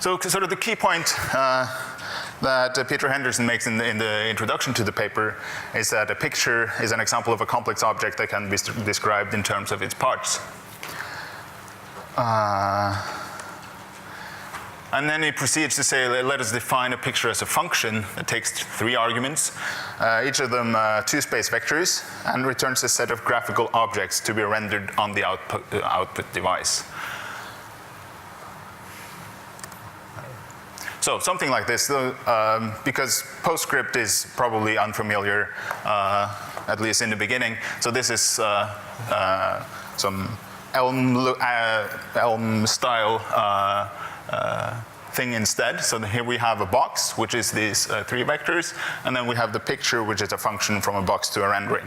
So sort of the key point that Peter Henderson makes in the introduction to the paper is that a picture is an example of a complex object that can be described in terms of its parts. And then he proceeds to say, let us define a picture as a function that takes 3 arguments, each of them 2-space vectors, and returns a set of graphical objects to be rendered on the output device. So something like this, because PostScript is probably unfamiliar, at least in the beginning. So this is some Elm style thing instead. So here we have a box, which is these 3 vectors, and then we have the picture, which is a function from a box to a rendering.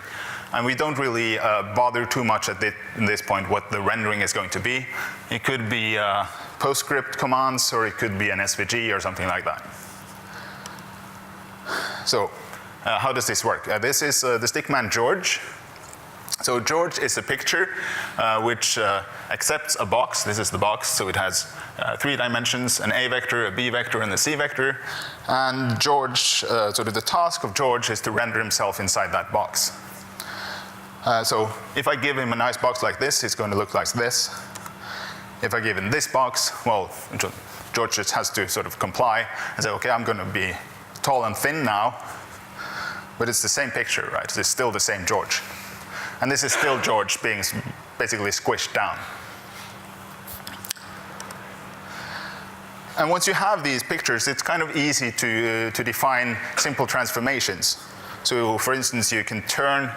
And we don't really bother too much at this point what the rendering is going to be. It could be PostScript commands, or it could be an SVG or something like that. So how does this work? This is the stickman George. So George is a picture which accepts a box. This is the box, so it has 3 dimensions, an A vector, a B vector, and a C vector. And George, sort of the task of George is to render himself inside that box. So if I give him a nice box like this, it's going to look like this. If I give him this box, well, George just has to sort of comply and say, okay, I'm going to be tall and thin now, but it's the same picture, right? It's still the same George. And this is still George being basically squished down. And once you have these pictures, it's kind of easy to define simple transformations. So for instance, you can turn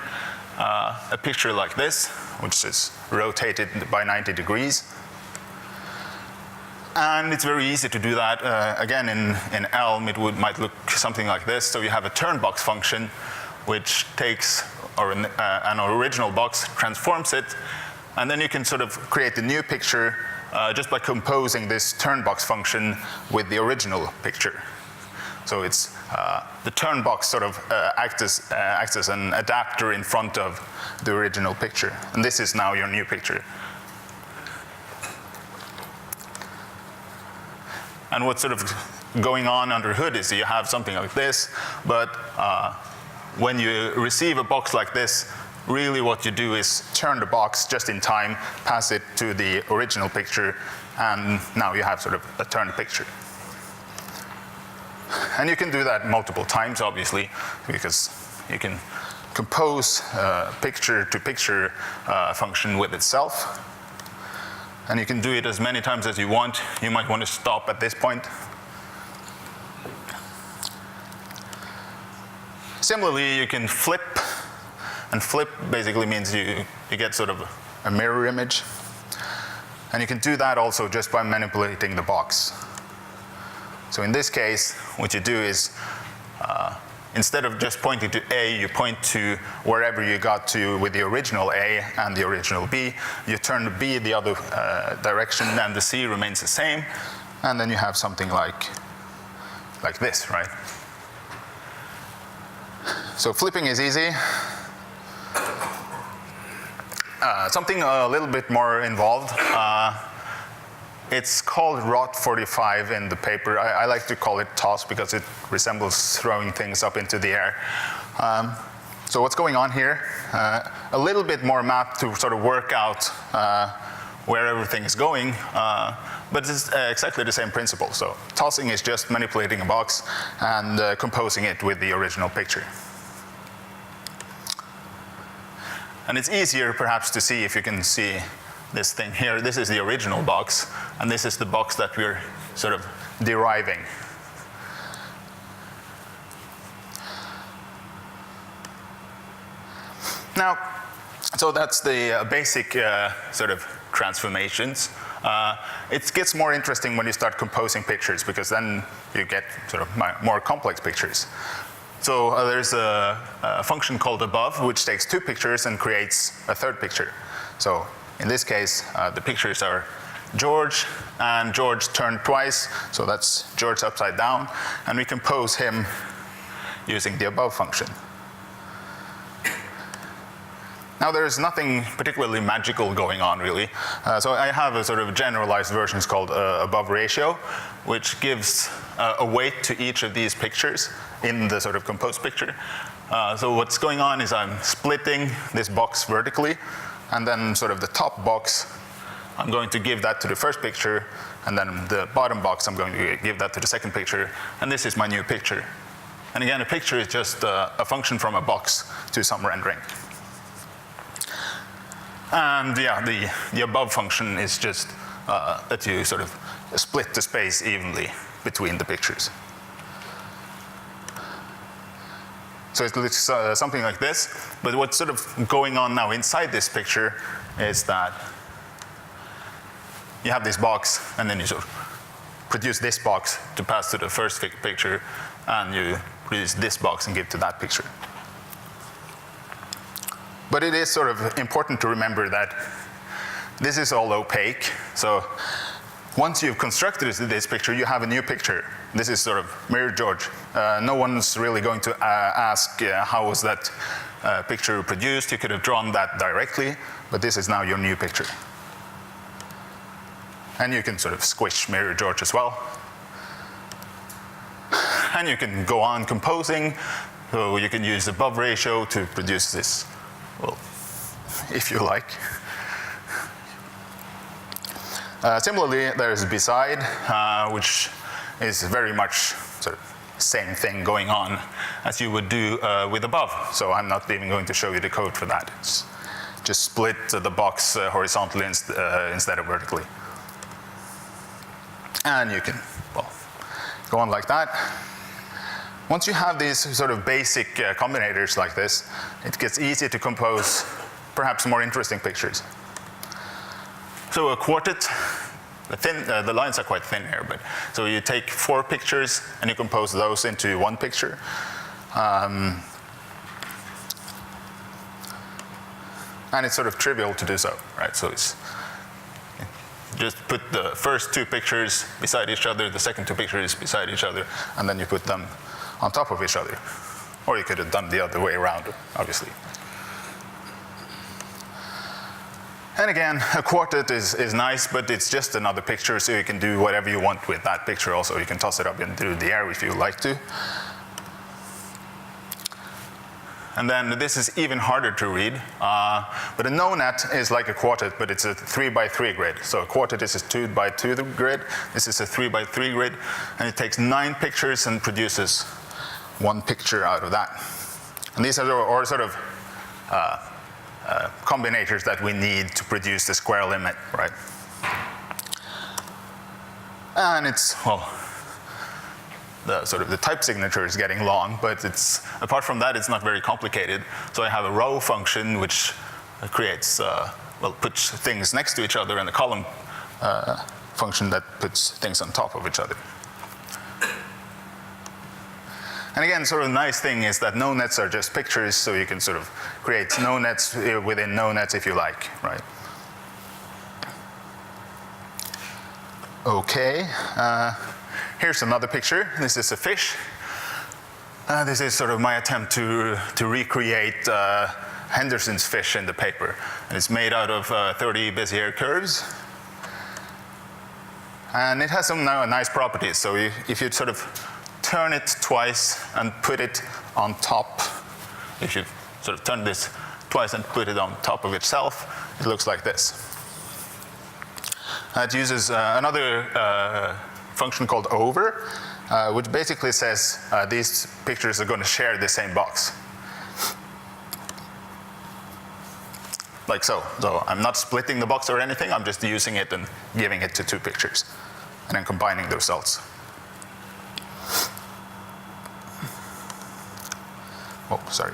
a picture like this, which is rotated by 90 degrees. And it's very easy to do that. Again, in Elm, it might look something like this. So you have a turn box function, which takes an original box, transforms it, and then you can sort of create a new picture just by composing this turn box function with the original picture. So it's the turn box sort of acts as an adapter in front of the original picture. And this is now your new picture. And what's sort of going on under hood is you have something like this, but when you receive a box like this, really what you do is turn the box just in time, pass it to the original picture, and now you have sort of a turned picture. And you can do that multiple times, obviously, because you can compose picture-to-picture function with itself. And you can do it as many times as you want. You might want to stop at this point. Similarly, you can flip, and flip basically means you get sort of a mirror image. And you can do that also just by manipulating the box. So in this case, what you do is, instead of just pointing to A, you point to wherever you got to with the original A and the original B. You turn the B the other direction, and the C remains the same. And then you have something like this, right? So flipping is easy. Something a little bit more involved. It's called ROT45 in the paper. I like to call it toss because it resembles throwing things up into the air. So what's going on here? A little bit more map to sort of work out where everything is going, but it's exactly the same principle. So tossing is just manipulating a box and composing it with the original picture. And it's easier perhaps to see if you can see this thing here. This is the original box, and this is the box that we're sort of deriving. Now, so that's the basic sort of transformations. It gets more interesting when you start composing pictures, because then you get sort of more complex pictures. So there's a function called above, which takes 2 pictures and creates a 3rd picture. So in this case, the pictures are George, and George turned twice, so that's George upside down, and we compose him using the above function. Now there's nothing particularly magical going on really. So I have a sort of generalized version called above ratio, which gives a weight to each of these pictures in the sort of composed picture. So what's going on is I'm splitting this box vertically, and then sort of the top box, I'm going to give that to the first picture, and then the bottom box, I'm going to give that to the second picture, and this is my new picture. And again, a picture is just a function from a box to some rendering. And yeah, the above function is just that you sort of split the space evenly between the pictures. So it looks something like this, but what's sort of going on now inside this picture is that you have this box, and then you sort of produce this box to pass to the first picture, and you produce this box and give to that picture. But it is sort of important to remember that this is all opaque. So once you've constructed this picture, you have a new picture. This is sort of Mirror George. No one's really going to ask how was that picture produced. You could have drawn that directly, but this is now your new picture. And you can sort of squish Mirror George as well. And you can go on composing. So you can use above ratio to produce this, well, if you like. Similarly, there's beside, which is very much sort of same thing going on as you would do with above. So I'm not even going to show you the code for that. It's just split the box horizontally instead of vertically. And you can, well, go on like that. Once you have these sort of basic combinators like this, it gets easy to compose perhaps more interesting pictures. So a quartet, the lines are quite thin here, but so you take 4 pictures and you compose those into one picture. And it's sort of trivial to do so, right? So it's just put the first 2 pictures beside each other, the second 2 pictures beside each other, and then you put them on top of each other. Or you could have done the other way around, obviously. And again, a quartet is nice, but it's just another picture, so you can do whatever you want with that picture also. You can toss it up into the air if you like to. And then this is even harder to read. But a no-net is like a quartet, but it's a 3x3 grid. So a quartet is a 2x2 grid. This is a 3x3 grid. And it takes 9 pictures and produces 1 picture out of that. And these are sort of combinators that we need to produce the square limit, right? And it's, well, the type signature is getting long, but it's, apart from that, it's not very complicated. So I have a row function which creates, well, puts things next to each other, and a column function that puts things on top of each other. And again, sort of the nice thing is that no-nets are just pictures, so you can sort of create no-nets within no-nets if you like, right? Okay, here's another picture. This is a fish. This is sort of my attempt to recreate Henderson's fish in the paper. And it's made out of 30 Bezier curves. And it has some nice properties. So if you sort of turn it twice and put it on top, if you sort of turn this twice and put it on top of itself, it looks like this. It uses another function called over, which basically says these pictures are going to share the same box. Like so. So I'm not splitting the box or anything, I'm just using it and giving it to 2 pictures, and then combining the results. Oh, sorry.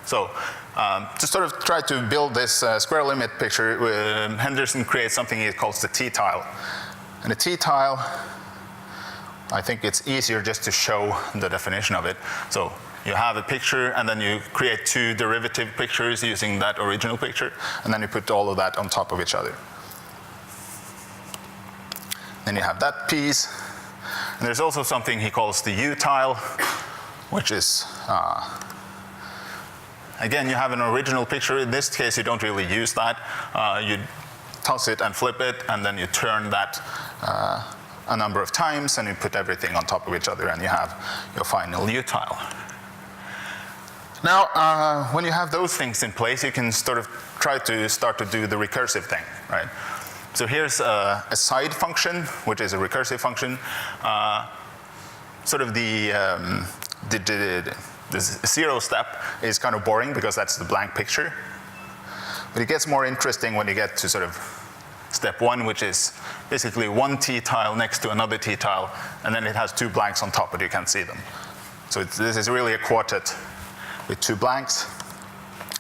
So to sort of try to build this square limit picture, Henderson creates something he calls the T-tile. And the T-tile, I think it's easier just to show the definition of it. So you have a picture, and then you create 2 derivative pictures using that original picture, and then you put all of that on top of each other. Then you have that piece. And there's also something he calls the U-tile, which is Again, you have an original picture. In this case, you don't really use that. You toss it and flip it, and then you turn that a number of times, and you put everything on top of each other, and you have your final utile. Now, when you have those things in place, you can sort of try to start to do the recursive thing, right? So here's a side function, which is a recursive function. Sort of the zero step is kind of boring because that's the blank picture. But it gets more interesting when you get to sort of step one, which is basically one t-tile next to another t-tile, and then it has two blanks on top, but you can't see them. So this is really a quartet with two blanks,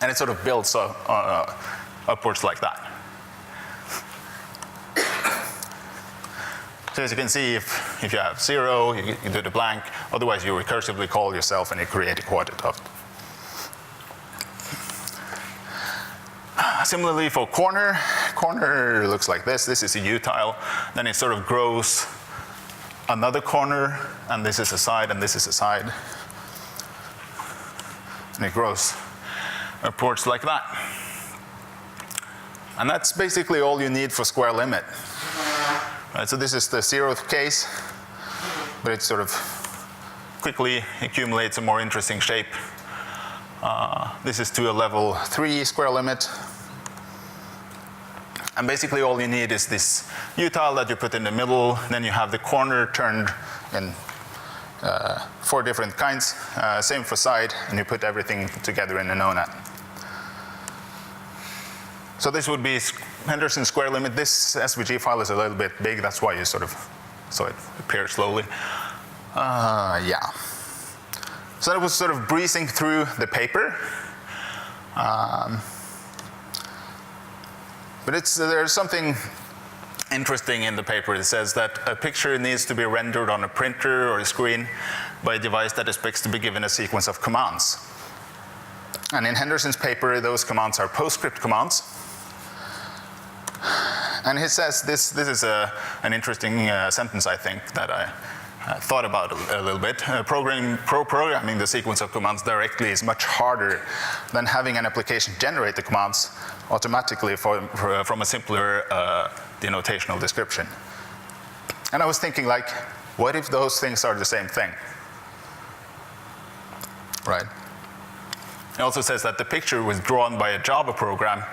and it sort of builds upwards like that. So as you can see, if you have 0, you do the blank. Otherwise, you recursively call yourself and you create a quartet of it. Similarly for corner looks like this. This is a utile. Then it sort of grows another corner, and this is a side, and this is a side. And it grows upwards like that. And that's basically all you need for square limit. Right, so this is the 0th case, but it sort of quickly accumulates a more interesting shape. This is to a level 3 square limit. And basically all you need is this utile that you put in the middle, then you have the corner turned in 4 different kinds, same for side, and you put everything together in a nonad. So this would be Henderson square limit. This SVG file is a little bit big, that's why you sort of saw it appear slowly. Yeah. So that was sort of breezing through the paper. But there's something interesting in the paper. It says that a picture needs to be rendered on a printer or a screen by a device that expects to be given a sequence of commands. And in Henderson's paper, those commands are PostScript commands. And he says this is an interesting sentence, I think, that I thought about a little bit. Programming the sequence of commands directly is much harder than having an application generate the commands automatically from a simpler denotational description. And I was thinking, like, what if those things are the same thing? Right? It also says that the picture was drawn by a Java program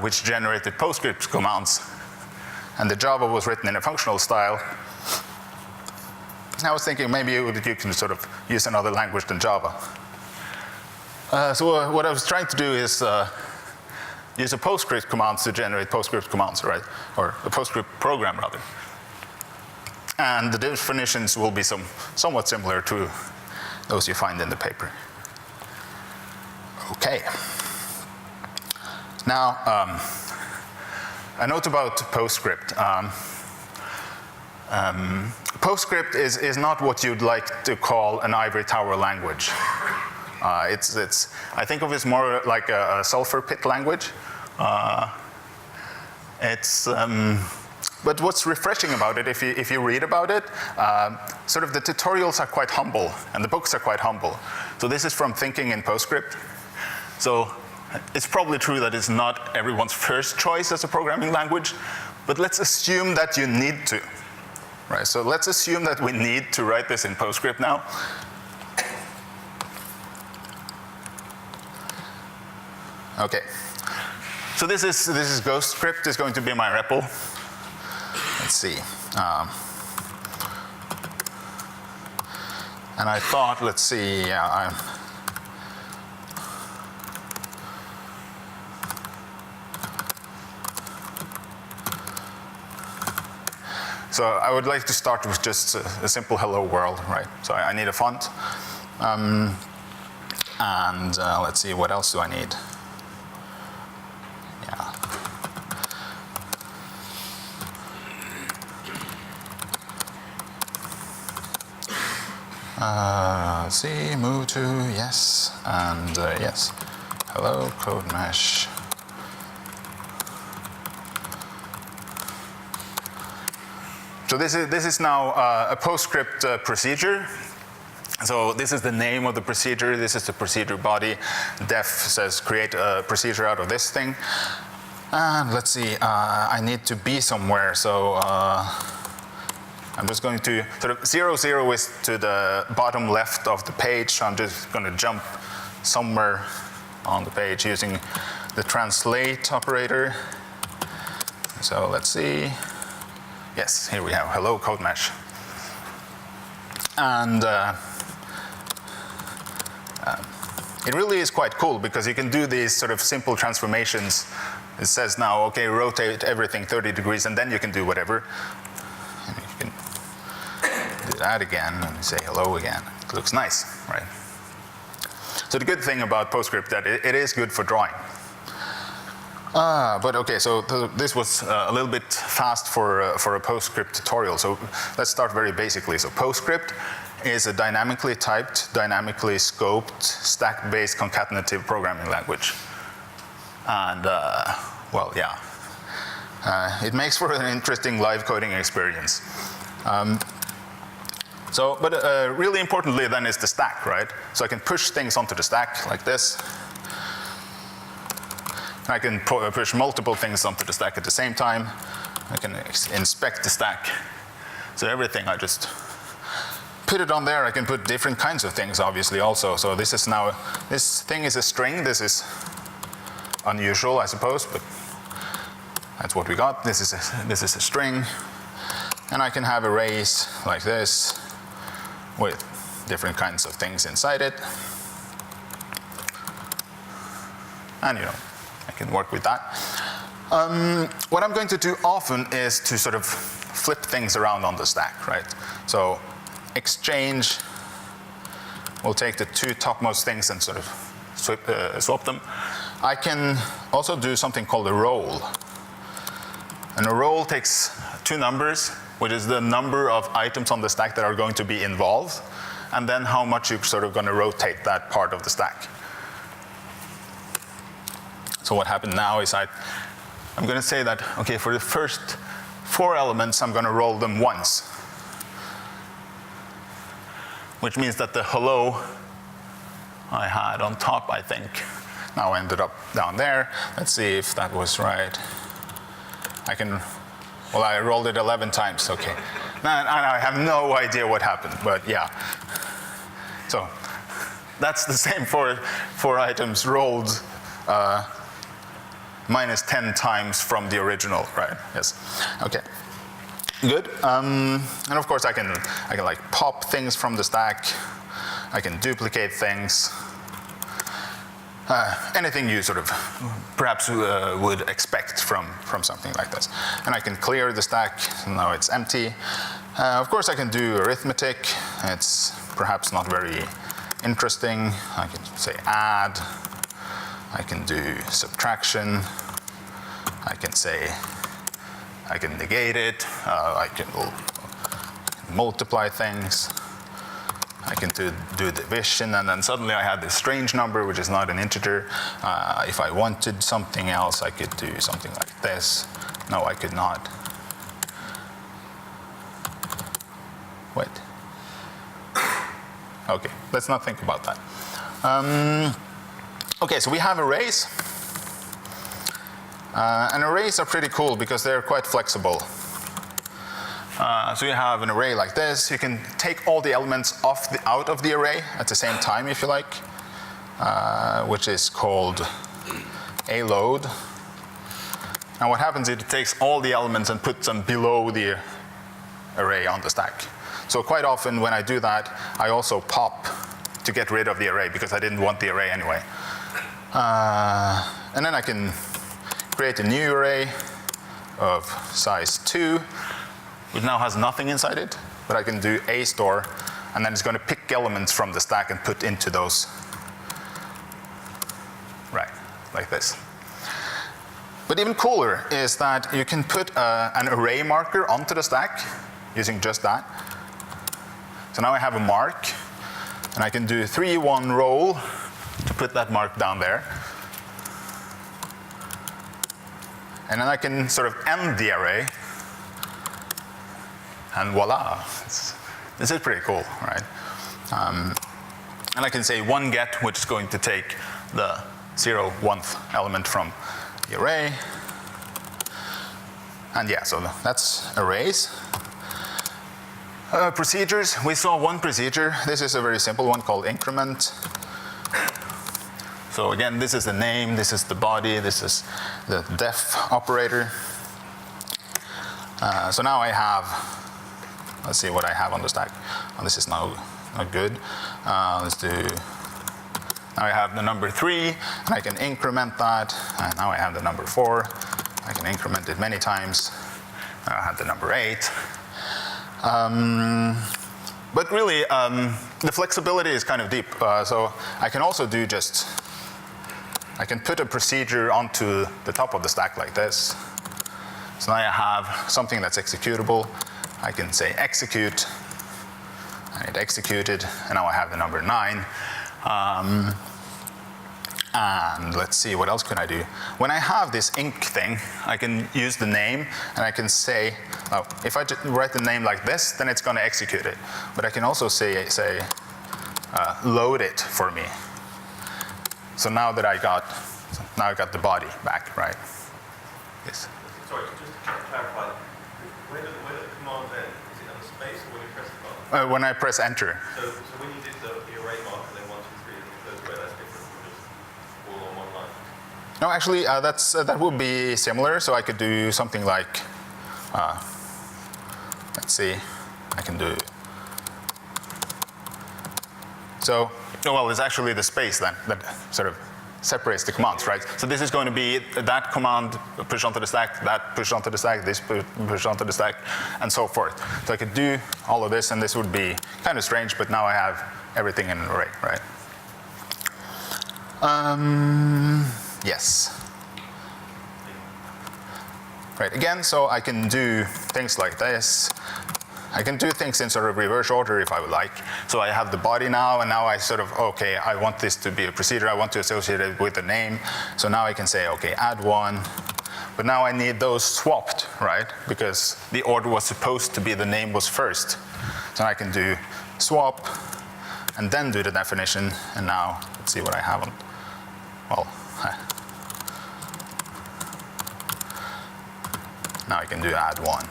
which generated PostScript commands, and the Java was written in a functional style. I was thinking maybe you can sort of use another language than Java. So what I was trying to do is use a PostScript commands to generate PostScript commands, right? Or a PostScript program, rather. And the definitions will be somewhat similar to those you find in the paper. Okay. Now, a note about PostScript. PostScript is not what you'd like to call an ivory tower language. I think of it as more like a sulfur pit language. But what's refreshing about it, if you read about it, sort of the tutorials are quite humble, and the books are quite humble. So this is from Thinking in PostScript. So it's probably true that it's not everyone's first choice as a programming language, but let's assume that you need to. Right, so let's assume that we need to write this in PostScript now. Okay. So this is GhostScript is going to be my REPL. Let's see. And I thought, let's see, so I would like to start with just a simple hello world, right? So I need a font. Let's see, what else do I need? Let's see, move to yes, and yes. Hello, code mesh. So this is now a PostScript procedure. So this is the name of the procedure. This is the procedure body. Def says create a procedure out of this thing. And let's see, I need to be somewhere. So I'm just going to sort of 0, 0 is to the bottom left of the page. So I'm just going to jump somewhere on the page using the translate operator. So let's see. Yes, here we have hello code mesh. And it really is quite cool because you can do these sort of simple transformations. It says now, okay, rotate everything 30 degrees, and then you can do whatever. And you can do that again and say hello again. It looks nice, right? So the good thing about PostScript that it is good for drawing. But okay, so this was a little bit fast for a PostScript tutorial. So let's start very basically. So PostScript is a dynamically typed, dynamically scoped, stack-based concatenative programming language. And well, yeah, it makes for an interesting live coding experience. But really importantly then is the stack, right? So I can push things onto the stack like this. I can push multiple things onto the stack at the same time. I can inspect the stack. So everything, I just put it on there. I can put different kinds of things, obviously, also. So this is now, this thing is a string. This is unusual, I suppose, but that's what we got. This is a string. And I can have arrays like this with different kinds of things inside it. And, you know, I can work with that. What I'm going to do often is to sort of flip things around on the stack, right? So exchange, we'll take the two topmost things and sort of swap them. I can also do something called a roll. And a roll takes two numbers, which is the number of items on the stack that are going to be involved, and then how much you're sort of going to rotate that part of the stack. So what happened now is I'm going to say that, okay, for the first 4 elements, I'm going to roll them once. Which means that the hello I had on top, I think, now ended up down there. Let's see if that was right. Well, I rolled it 11 times, okay. And I have no idea what happened, but yeah. So that's the same for 4 items rolled minus 10 times from the original, right? Yes. Okay. Good. And of course, I can like pop things from the stack. I can duplicate things. Anything you sort of perhaps would expect from something like this. And I can clear the stack. So now it's empty. Of course, I can do arithmetic. It's perhaps not very interesting. I can say add. I can do subtraction. I can say, I can negate it. I can multiply things. I can do division, and then suddenly I had this strange number, which is not an integer. If I wanted something else, I could do something like this. No, I could not. Wait. Okay, let's not think about that. Okay, so we have arrays. And arrays are pretty cool because they're quite flexible. So you have an array like this. You can take all the elements out of the array at the same time, if you like, which is called a load. Now what happens is it takes all the elements and puts them below the array on the stack. So quite often when I do that, I also pop to get rid of the array because I didn't want the array anyway. And then I can create a new array of size 2, which now has nothing inside it, but I can do a store, and then it's going to pick elements from the stack and put into those, right, like this. But even cooler is that you can put an array marker onto the stack using just that. So now I have a mark, and I can do 3-1 roll to put that mark down there. And then I can sort of end the array, and voila. This is pretty cool, right? And I can say one get, which is going to take the 0th element from the array. And yeah, so that's arrays. Procedures, we saw one procedure. This is a very simple one called increment. So again, this is the name, this is the body, this is the def operator. So now I have, let's see what I have on the stack. Oh, this is not good. Let's do, now I have the number 3, and I can increment that. And now I have the number 4. I can increment it many times. Now I have the number 8. But really, the flexibility is kind of deep. So I can also do just, I can put a procedure onto the top of the stack like this. So now I have something that's executable. I can say execute, and it executed, and now I have the number 9. And let's see, what else can I do? When I have this inc thing, I can use the name, and I can say, oh, if I write the name like this, then it's going to execute it. But I can also say load it for me. So now that I got the body back, right? Yes. Sorry, just to clarify, where does the command end? Is it on the space or when you press the button? When I press enter. So when you did the array marker, then 1, 2, 3, and it goes where, that's different from just all on one line? No, actually, that would be similar. So I could do something like, let's see, I can do. So, well, it's actually the space then that sort of separates the commands, right? So this is going to be that command push onto the stack, that push onto the stack, this push onto the stack, and so forth. So I could do all of this, and this would be kind of strange, but now I have everything in an array, right? Yes. Right, again, so I can do things like this. I can do things in sort of reverse order if I would like. So I have the body now, and now I sort of, okay, I want this to be a procedure. I want to associate it with the name. So now I can say, okay, add 1. But now I need those swapped, right? Because the order was supposed to be the name was first. So I can do swap, and then do the definition. And now, let's see what I have on, well, now I can do add 1.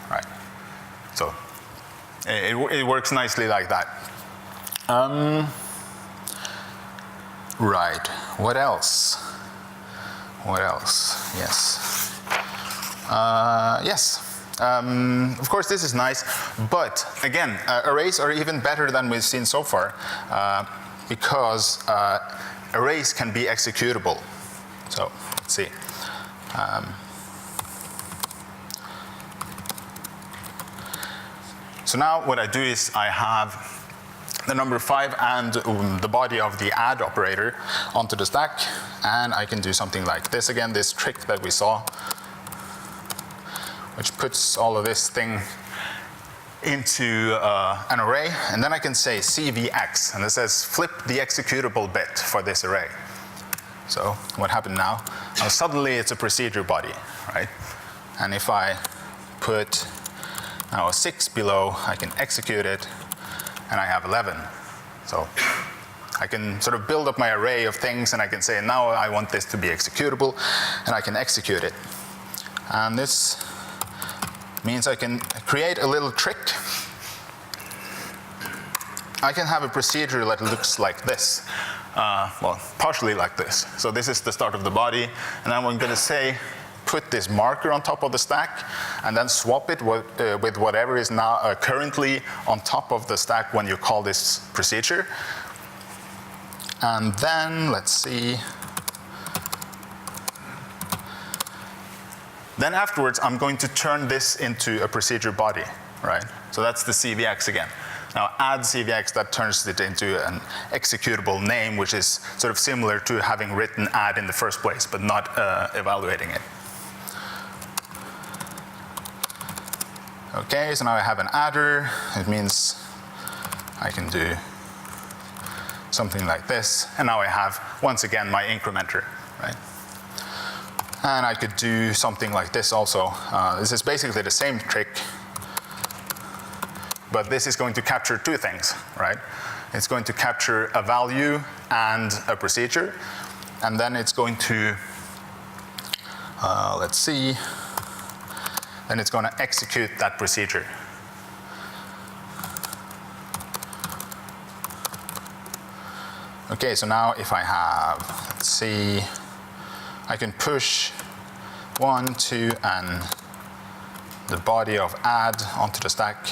Right. So it works nicely like that. Right. What else? What else? Yes. Yes. Of course, this is nice, but again, arrays are even better than we've seen so far because arrays can be executable. So let's see. So now what I do is I have the number 5 and the body of the add operator onto the stack, and I can do something like this again, this trick that we saw, which puts all of this thing into an array, and then I can say CVX, and it says flip the executable bit for this array. So what happened now? Now suddenly it's a procedure body, right? And if I put now a 6 below, I can execute it, and I have 11. So I can sort of build up my array of things, and I can say, now I want this to be executable, and I can execute it. And this means I can create a little trick. I can have a procedure that looks like this. Well, partially like this. So this is the start of the body, and I'm going to say, put this marker on top of the stack, and then swap it with whatever is now currently on top of the stack when you call this procedure. And then, let's see. Then afterwards, I'm going to turn this into a procedure body, right? So that's the CVX again. Now add CVX, that turns it into an executable name, which is sort of similar to having written add in the first place, but not evaluating it. Okay, so now I have an adder. It means I can do something like this. And now I have, once again, my incrementer, right? And I could do something like this also. This is basically the same trick but this is going to capture two things, right? It's going to capture a value and a procedure, and then it's going to, let's see, then it's going to execute that procedure. Okay, so now if I have, let's see, I can push 1, 2, and the body of add onto the stack,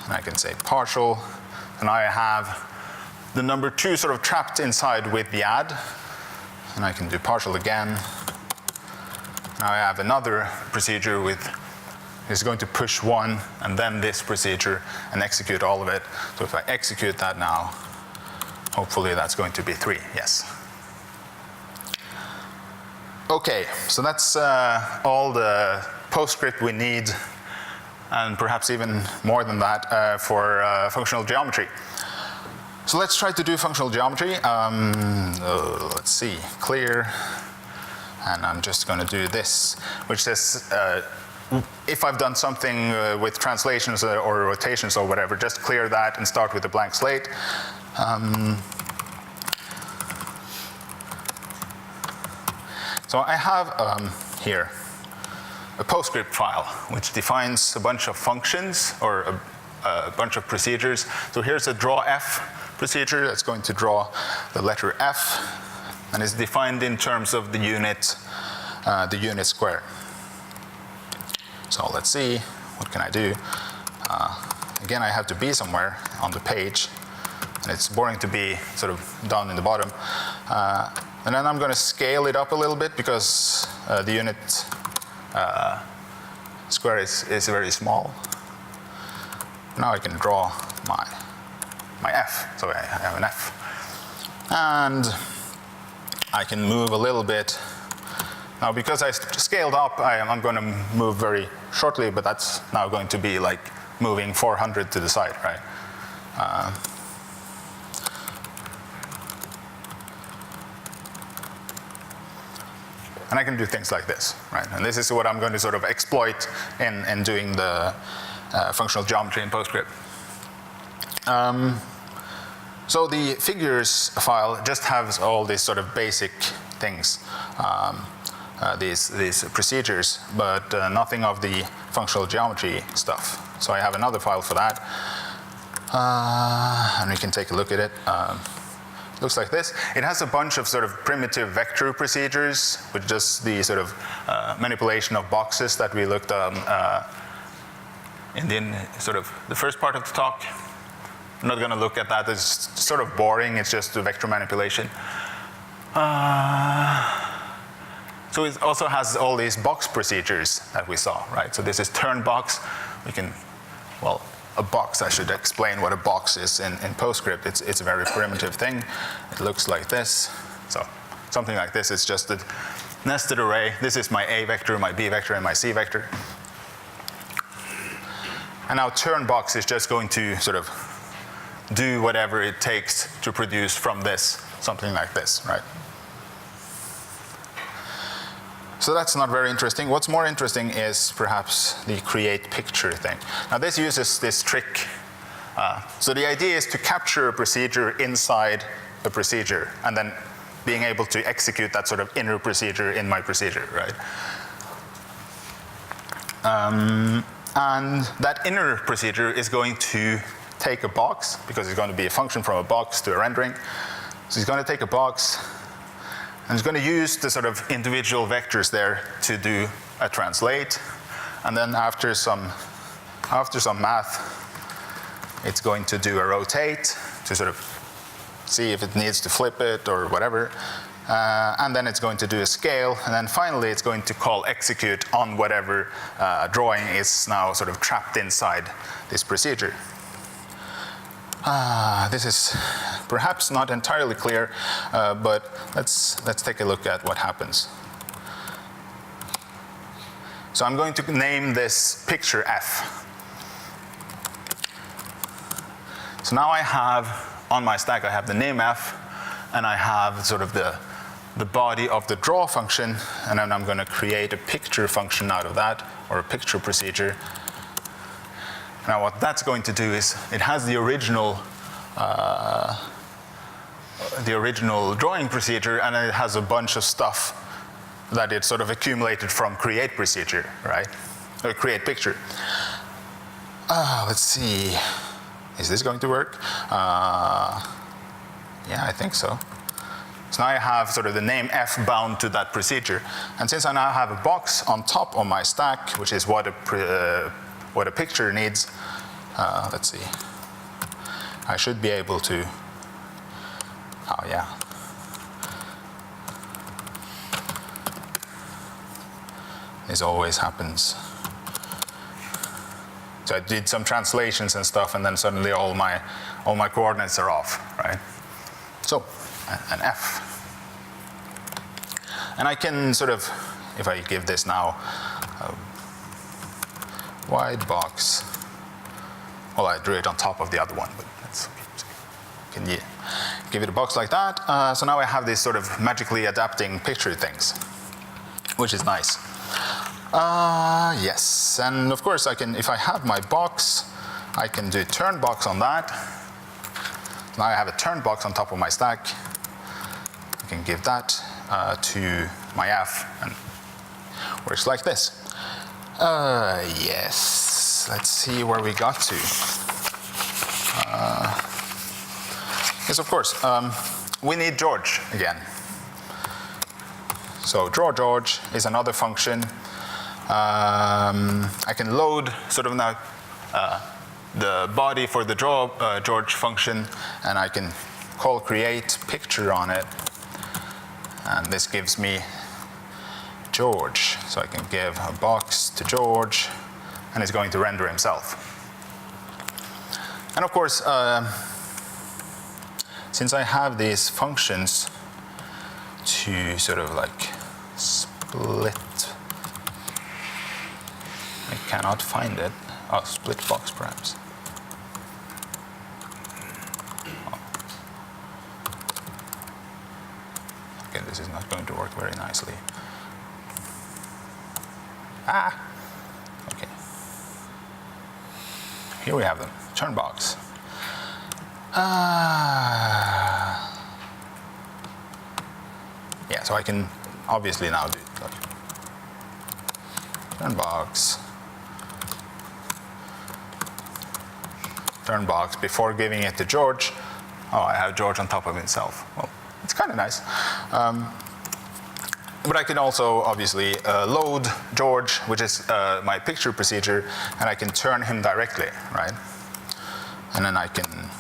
and I can say partial, and I have the number 2 sort of trapped inside with the add, and I can do partial again. Now I have another procedure with, is going to push 1 and then this procedure and execute all of it. So if I execute that now, hopefully that's going to be 3, yes. Okay, so that's all the PostScript we need, and perhaps even more than that for functional geometry. So let's try to do functional geometry. Let's see, clear, and I'm just going to do this, which says if I've done something with translations or rotations or whatever, just clear that and start with a blank slate. So I have here a PostScript file which defines a bunch of functions or a bunch of procedures. So here's a draw f procedure that's going to draw the letter f, and is defined in terms of the unit square. So let's see, what can I do? Again, I have to be somewhere on the page, and it's boring to be sort of down in the bottom. And then I'm going to scale it up a little bit because the unit square is very small. Now I can draw my f, so I have an f. And I can move a little bit. Now because I scaled up, I'm going to move very shortly, but that's now going to be like moving 400 to the side, right? And I can do things like this, right? And this is what I'm going to sort of exploit in doing the functional geometry in PostScript. So the figures file just has all these sort of basic things, these procedures, but nothing of the functional geometry stuff. So I have another file for that, and we can take a look at it. Looks like this. It has a bunch of sort of primitive vector procedures, which is the sort of manipulation of boxes that we looked at in the first part of the talk. I'm not going to look at that. It's sort of boring. It's just the vector manipulation. So it also has all these box procedures that we saw, right? So this is turn box. We can, well, a box, I should explain what a box is in PostScript. It's a very primitive thing. It looks like this. So something like this is just a nested array. This is my A vector, my B vector, and my C vector. And now turn box is just going to sort of do whatever it takes to produce from this something like this, right? So that's not very interesting. What's more interesting is perhaps the create picture thing. Now this uses this trick. So the idea is to capture a procedure inside a procedure and then being able to execute that sort of inner procedure in my procedure, right? And that inner procedure is going to take a box, because it's going to be a function from a box to a rendering. So it's going to take a box, and it's going to use the sort of individual vectors there to do a translate. And then after some math, it's going to do a rotate to sort of see if it needs to flip it or whatever. And then it's going to do a scale. And then finally, it's going to call execute on whatever drawing is now sort of trapped inside this procedure. This is perhaps not entirely clear, but let's take a look at what happens. So I'm going to name this picture F. So now I have, on my stack, I have the name F, and I have sort of the body of the draw function, and then I'm going to create a picture function out of that, or a picture procedure. Now what that's going to do is it has the original drawing procedure, and it has a bunch of stuff that it sort of accumulated from create procedure, right? Or create picture. Let's see. Is this going to work? Yeah, I think so. So now I have sort of the name F bound to that procedure. And since I now have a box on top of my stack, which is what a picture needs, let's see. I should be able to, oh yeah. This always happens. So I did some translations and stuff, and then suddenly all my coordinates are off, right? So, an F. And I can sort of, if I give this now a wide box, well, I drew it on top of the other one, but that's, can you give it a box like that? So now I have these sort of magically adapting picture things, which is nice. Yes, and of course I can, if I have my box, I can do turn box on that. Now I have a turn box on top of my stack. I can give that to my F, and works like this. Yes, let's see where we got to. Yes, of course, we need George again. So draw George is another function. I can load sort of now the body for the draw George function, and I can call create picture on it, and this gives me George. So I can give a box to George, and it's going to render himself. And of course, since I have these functions to sort of like split, I cannot find it. Oh, split box perhaps. Oh. Okay, this is not going to work very nicely. Okay. Here we have them, turn box. Yeah, so I can obviously now do like turn box. Turn box before giving it to George. Oh, I have George on top of himself. Well, it's kind of nice. But I can also obviously load George, which is my picture procedure, and I can turn him directly, right? And then I can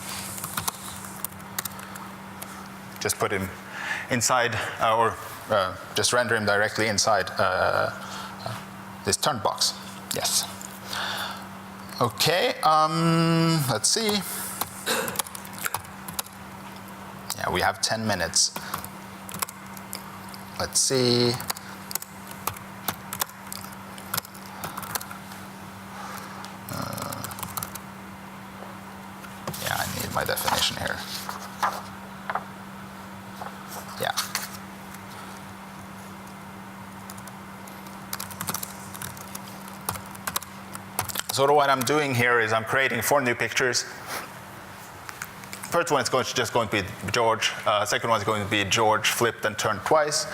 just put him inside, or just render him directly inside this turn box. Yes. Okay, let's see. Yeah, we have 10 minutes. Let's see. Yeah, I need my definition here. Yeah. So what I'm doing here is I'm creating 4 new pictures. First one is just going to be George. Second one is going to be George flipped and turned twice.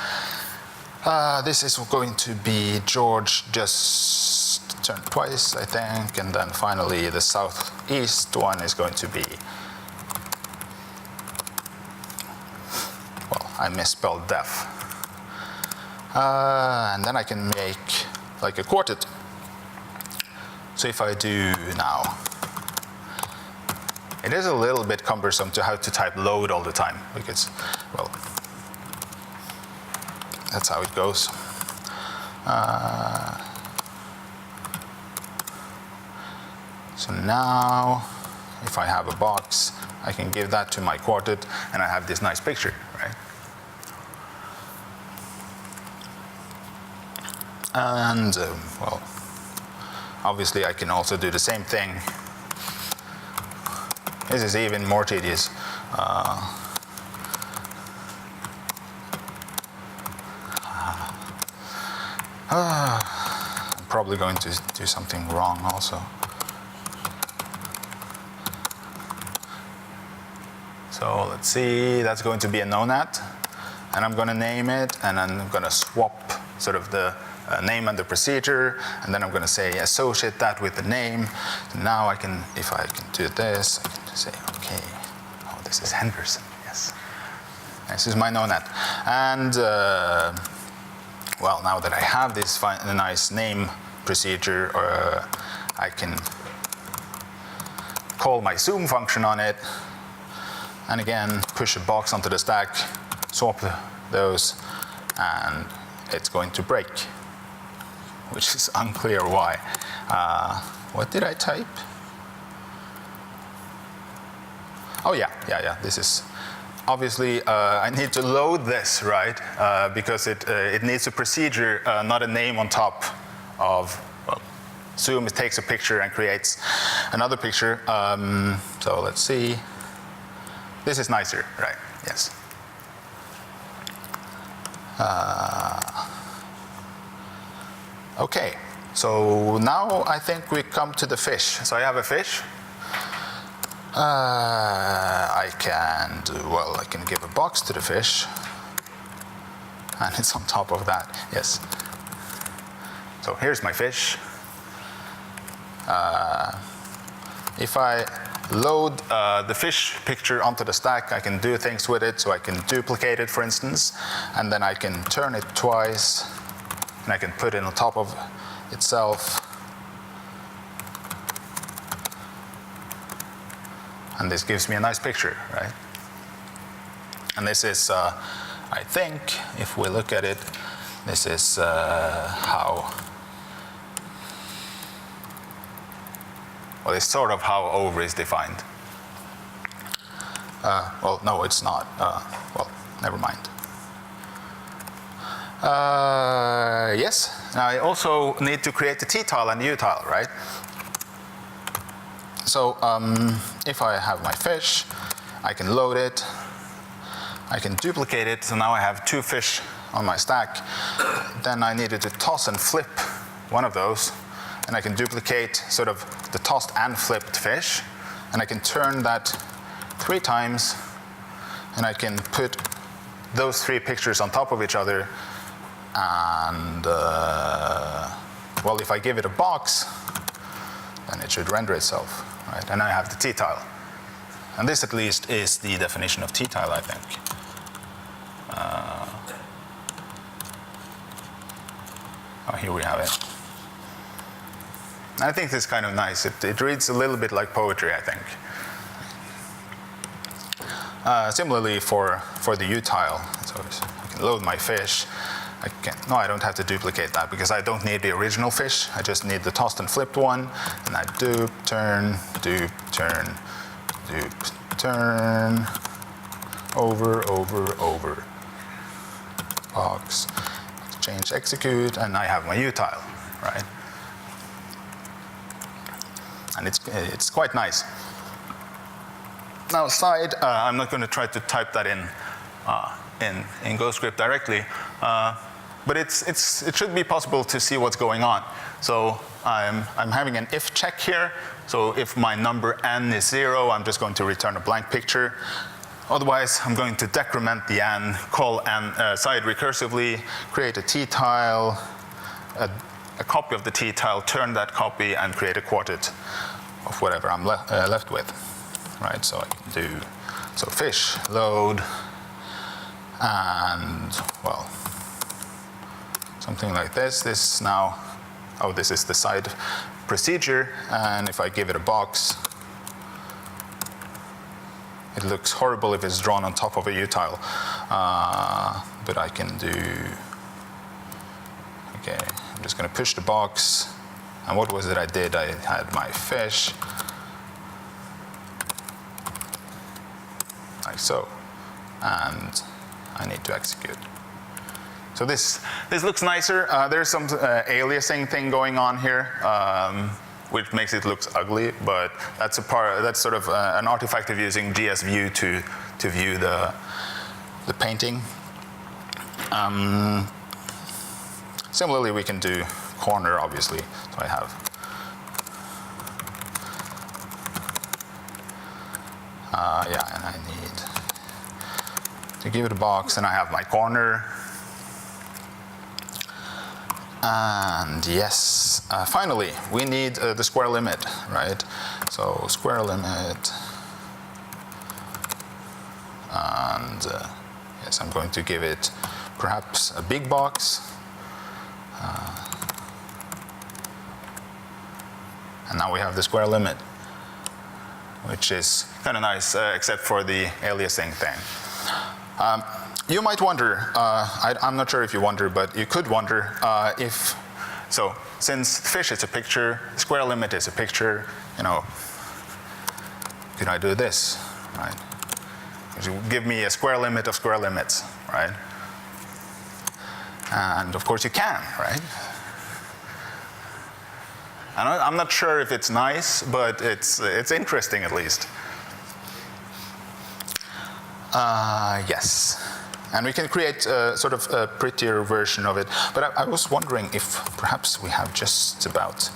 This is going to be George just turned twice, I think. And then finally the southeast one is going to be, well, I misspelled deaf. And then I can make like a quartet. So if I do now, it is a little bit cumbersome to have to type load all the time because, well, that's how it goes. So now, if I have a box, I can give that to my quartet, and I have this nice picture, right? And, well, obviously I can also do the same thing. This is even more tedious. I'm probably going to do something wrong also. let's see, that's going to be a nonat. And I'm going to name it, and then I'm going to swap sort of the name and the procedure, and then I'm going to say associate that with the name. So now I can, if I can do this, I can just say, okay, oh, this is Henderson, yes. This is my nonat. And, well, now that I have this nice name procedure, I can call my zoom function on it, and again, push a box onto the stack, swap those, and it's going to break, which is unclear why. What did I type? Oh yeah, this is, obviously I need to load this, right? Because it needs a procedure, not a name on top of, well, zoom, it takes a picture and creates another picture. So let's see. This is nicer, right? Yes. Okay, so now I think we come to the fish. So I have a fish. I can give a box to the fish, and it's on top of that, yes. So here's my fish. If I load the fish picture onto the stack, I can do things with it. So I can duplicate it, for instance, and then I can turn it twice, and I can put it on top of itself. And this gives me a nice picture, right? And this is, I think, if we look at it, this is how, well, it's sort of how over is defined. Well, no, it's not. Well, never mind. Yes, now I also need to create the t-tile and the u-tile, right? So if I have my fish, I can load it, I can duplicate it, so now I have two fish on my stack. Then I needed to toss and flip one of those, and I can duplicate sort of the tossed and flipped fish, and I can turn that 3 times, and I can put those 3 pictures on top of each other, and well, if I give it a box, then it should render itself, right? And I have the t-tile. And this at least is the definition of t-tile, I think. Oh, here we have it. I think this is kind of nice. It reads a little bit like poetry, I think. Similarly for the u-tile, so I can load my fish. No, I don't have to duplicate that because I don't need the original fish. I just need the tossed and flipped one. And I dupe, turn, dupe, turn, dupe, turn, over, over, over. Box, change, execute, and I have my u-tile, right? And it's quite nice. Now side, I'm not going to try to type that in GoScript directly, but it should be possible to see what's going on. So I'm having an if check here. So if my number n is 0, I'm just going to return a blank picture. Otherwise, I'm going to decrement the n, call side recursively, create a t-tile, a copy of the t-tile, turn that copy, and create a quartet of whatever I'm left with, right? So I can do, so fish, load, and, well, something like this. This now, oh, this is the side procedure, and if I give it a box, it looks horrible if it's drawn on top of a u-tile, but I can do, okay, I'm just going to push the box, and what was it I did? I had my fish, like so, and I need to execute. So this looks nicer. There's some aliasing thing going on here, which makes it look ugly, but that's sort of an artifact of using GSView to view the painting. Similarly, we can do corner, obviously. So I have yeah, and I need to give it a box, and I have my corner. And yes, finally, we need the square limit, right? So square limit, and yes, I'm going to give it perhaps a big box. And now we have the square limit, which is kind of nice, except for the aliasing thing. You might wonder, I'm not sure if you wonder, but you could wonder so since fish is a picture, square limit is a picture, you know, could I do this, right? Give me a square limit of square limits, right? And of course you can, right? I'm not sure if it's nice, but it's interesting at least. Yes. And we can create sort of a prettier version of it. But I was wondering if perhaps we have just about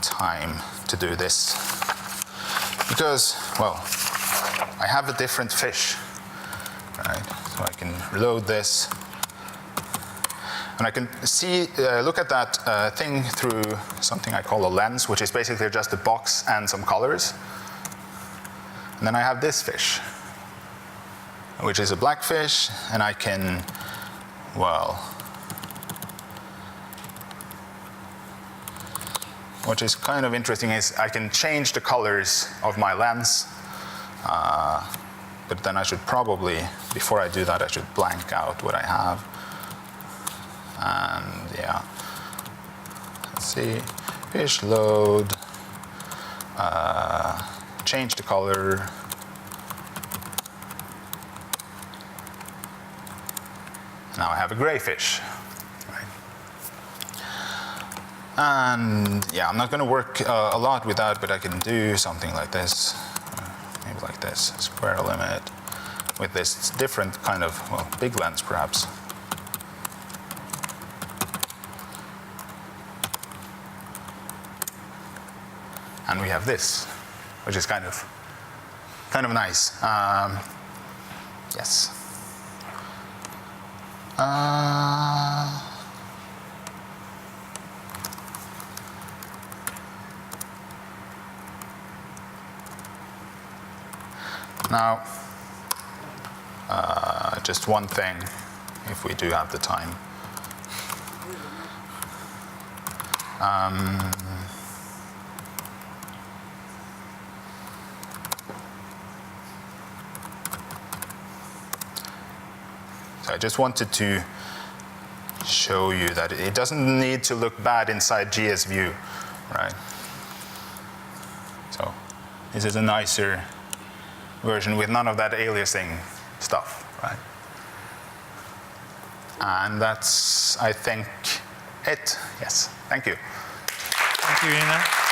time to do this. Because, well, I have a different fish, right? So I can reload this. And I can see, look at that thing through something I call a lens, which is basically just a box and some colors. And then I have this fish, which is a black fish, and I can, well, what is kind of interesting is I can change the colors of my lens, but then I should probably, before I do that, I should blank out what I have. And yeah, let's see, fish load, change the color. Now I have a gray fish, right? And yeah, I'm not going to work a lot with that, but I can do something like this, maybe like this, square limit, with this different kind of, well, big lens perhaps. And we have this, which is kind of nice. Yes. Now, just one thing, if we do have the time. So I just wanted to show you that it doesn't need to look bad inside GS View, right? So this is a nicer version with none of that aliasing stuff, right? And that's, I think, it. Yes, thank you. Thank you, Einar.